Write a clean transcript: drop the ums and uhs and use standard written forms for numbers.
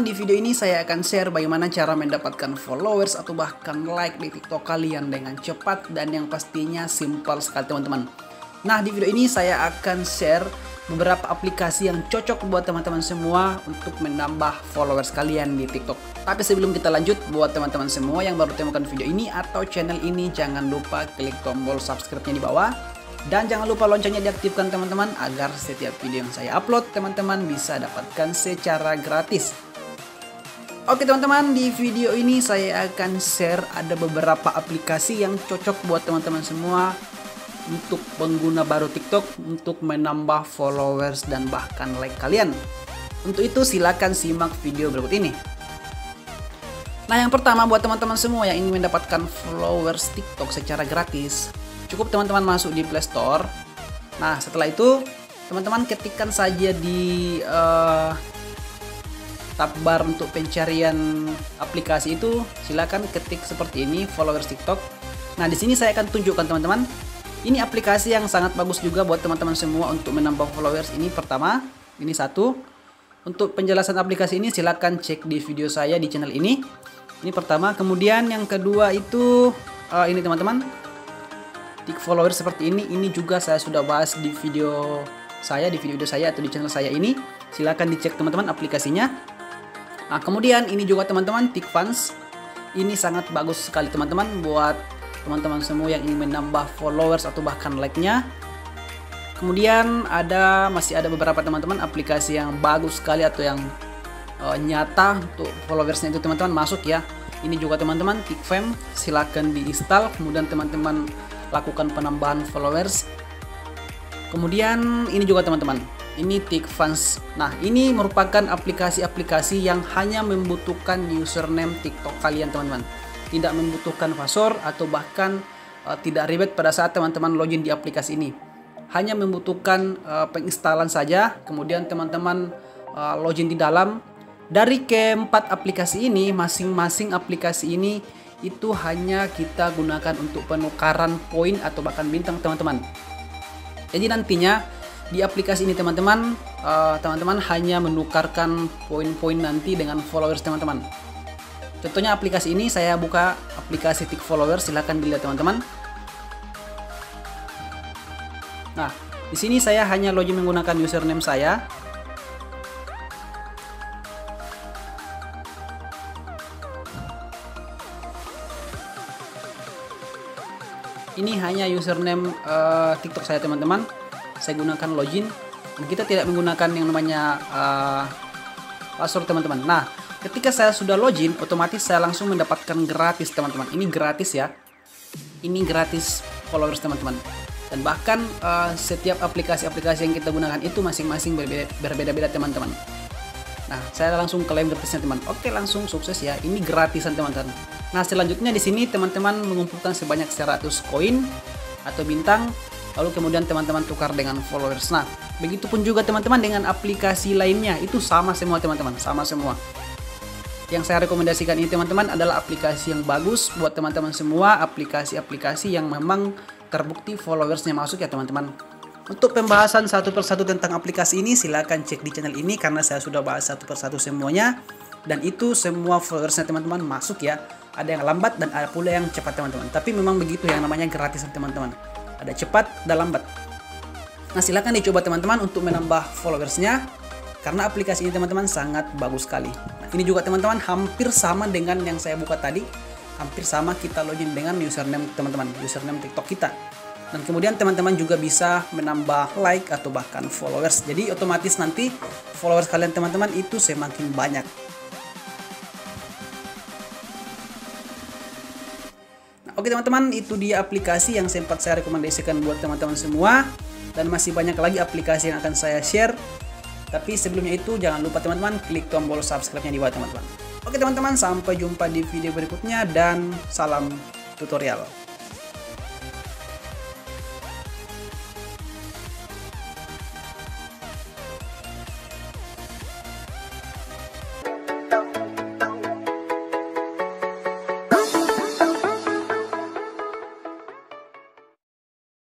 di video ini saya akan share bagaimana cara mendapatkan followers atau bahkan like di TikTok kalian dengan cepat dan yang pastinya simpel sekali teman-teman. Nah, di video ini saya akan share beberapa aplikasi yang cocok buat teman-teman semua untuk menambah followers kalian di TikTok. Tapi sebelum kita lanjut, buat teman-teman semua yang baru temukan video ini atau channel ini, jangan lupa klik tombol subscribe-nya di bawah. Dan jangan lupa loncengnya diaktifkan teman-teman agar setiap video yang saya upload teman-teman bisa dapatkan secara gratis. Oke teman-teman, di video ini saya akan share ada beberapa aplikasi yang cocok buat teman-teman semua untuk pengguna baru TikTok untuk menambah followers dan bahkan like kalian. Untuk itu silakan simak video berikut ini. Nah, yang pertama buat teman-teman semua yang ingin mendapatkan followers TikTok secara gratis, cukup teman-teman masuk di Play Store. Nah, setelah itu teman-teman ketikkan saja di tab bar untuk pencarian aplikasi itu, silakan ketik seperti ini, followers TikTok. Nah, di sini saya akan tunjukkan teman-teman. Ini aplikasi yang sangat bagus juga buat teman-teman semua untuk menambah followers. Ini pertama, ini satu. Untuk penjelasan aplikasi ini silakan cek di video saya di channel ini. Ini pertama, kemudian yang kedua itu ini teman-teman. Tik followers seperti ini juga saya sudah bahas di video saya, atau di channel saya ini. Silakan dicek teman-teman aplikasinya. Nah, kemudian ini juga teman-teman, Tik Fans. Ini sangat bagus sekali teman-teman buat teman-teman semua yang ingin menambah followers atau bahkan like-nya. Kemudian masih ada beberapa teman-teman aplikasi yang bagus sekali atau yang nyata untuk followersnya itu teman-teman masuk ya. Ini juga teman-teman, TikFam, silakan diinstal, kemudian teman-teman lakukan penambahan followers. Kemudian ini juga teman-teman, ini TikFans. Nah, ini merupakan aplikasi-aplikasi yang hanya membutuhkan username TikTok kalian teman-teman, tidak membutuhkan password atau bahkan tidak ribet pada saat teman-teman login di aplikasi ini. Hanya membutuhkan penginstalan saja, kemudian teman-teman login di dalam. Dari keempat aplikasi ini, masing-masing aplikasi ini itu hanya kita gunakan untuk penukaran poin atau bahkan bintang teman-teman. Jadi nantinya di aplikasi ini teman-teman, teman-teman hanya menukarkan poin-poin nanti dengan followers teman-teman. Contohnya aplikasi ini saya buka aplikasi Tik Followers, silahkan dilihat teman-teman. Nah, di sini saya hanya login menggunakan username saya. Ini hanya username TikTok saya teman-teman. Saya gunakan login. Dan kita tidak menggunakan yang namanya password teman-teman. Nah, ketika saya sudah login, otomatis saya langsung mendapatkan gratis teman-teman. Ini gratis ya. Ini gratis followers teman-teman. Dan bahkan setiap aplikasi-aplikasi yang kita gunakan itu masing-masing berbeda-beda teman-teman. Nah, saya langsung klaim gratisnya teman. Oke, langsung sukses ya. Ini gratisan teman-teman. Nah, selanjutnya di sini teman-teman mengumpulkan sebanyak 100 koin atau bintang, lalu kemudian teman-teman tukar dengan followers. Nah, begitupun juga teman-teman dengan aplikasi lainnya, itu sama semua teman-teman, sama semua. Yang saya rekomendasikan ini teman-teman adalah aplikasi yang bagus buat teman-teman semua, aplikasi-aplikasi yang memang terbukti followersnya masuk ya teman-teman. Untuk pembahasan satu persatu tentang aplikasi ini silakan cek di channel ini karena saya sudah bahas satu persatu semuanya, dan itu semua followersnya teman-teman masuk ya. Ada yang lambat dan ada pula yang cepat teman-teman. Tapi memang begitu yang namanya gratisan teman-teman. Ada cepat, ada lambat. Nah, silakan dicoba teman-teman untuk menambah followersnya karena aplikasi ini teman-teman sangat bagus sekali. Nah, ini juga teman-teman hampir sama dengan yang saya buka tadi. Hampir sama, kita login dengan username teman-teman, username TikTok kita. Dan kemudian teman-teman juga bisa menambah like atau bahkan followers. Jadi otomatis nanti followers kalian teman-teman itu semakin banyak. Oke teman-teman, itu dia aplikasi yang sempat saya rekomendasikan buat teman-teman semua. Dan masih banyak lagi aplikasi yang akan saya share. Tapi sebelumnya itu jangan lupa teman-teman klik tombol subscribe-nya di bawah teman-teman. Oke teman-teman, sampai jumpa di video berikutnya dan salam tutorial.